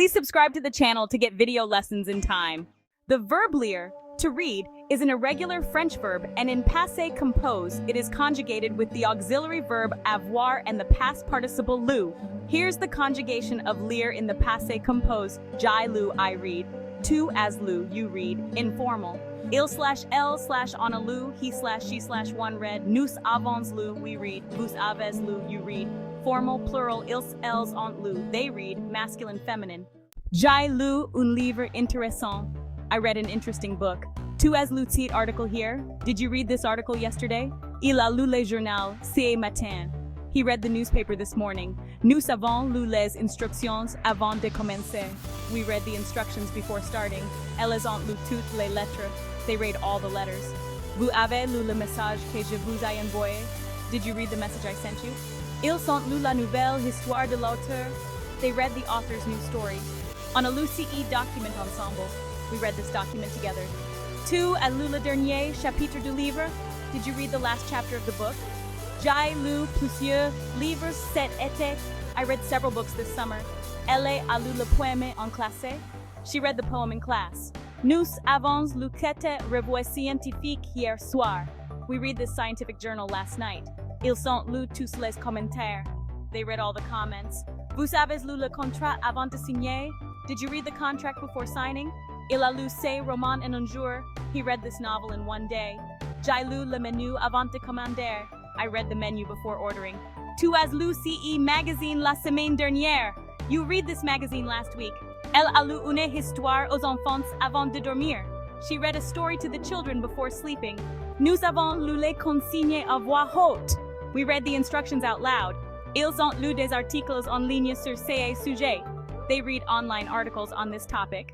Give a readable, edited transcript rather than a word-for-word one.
Please subscribe to the channel to get video lessons in time. The verb lire, to read, is an irregular French verb, and in passé compose, it is conjugated with the auxiliary verb avoir and the past participle lu. Here's the conjugation of lire in the passé compose. J'aille lu, I read. Tu as lu, you read. Informal. Il/elle/on a lu, he/she/one read. Nous avons lu, we read. Vous avez lu, you read. Formal, plural, ils, elles, ont lu, they read. Masculine, feminine. J'ai lu un livre intéressant. I read an interesting book. Tu as lu cet article here? Did you read this article yesterday? Il a lu le journal ce matin. He read the newspaper this morning. Nous avons lu les instructions avant de commencer. We read the instructions before starting. Elles ont lu toutes les lettres. They read all the letters. Vous avez lu le message que je vous ai envoyé? Did you read the message I sent you? Ils ont lu la nouvelle histoire de l'auteur. They read the author's new story. On a lu ce document ensemble. We read this document together. Tu as lu le dernier chapitre du livre? Did you read the last chapter of the book? J'ai lu plusieurs livres cet été. I read several books this summer. Elle a lu le poème en classe. She read the poem in class. Nous avons lu cette revue scientifique hier soir. We read this scientific journal last night. Ils ont lu tous les commentaires. They read all the comments. Vous avez lu le contrat avant de signer? Did you read the contract before signing? Il a lu ce roman en un jour. He read this novel in one day. J'ai lu le menu avant de commander. I read the menu before ordering. Tu as lu ce magazine la semaine dernière. You read this magazine last week. Elle a lu une histoire aux enfants avant de dormir. She read a story to the children before sleeping. Nous avons lu les consignes à voix haute. We read the instructions out loud. Ils ont lu des articles en ligne sur ce sujet. They read online articles on this topic.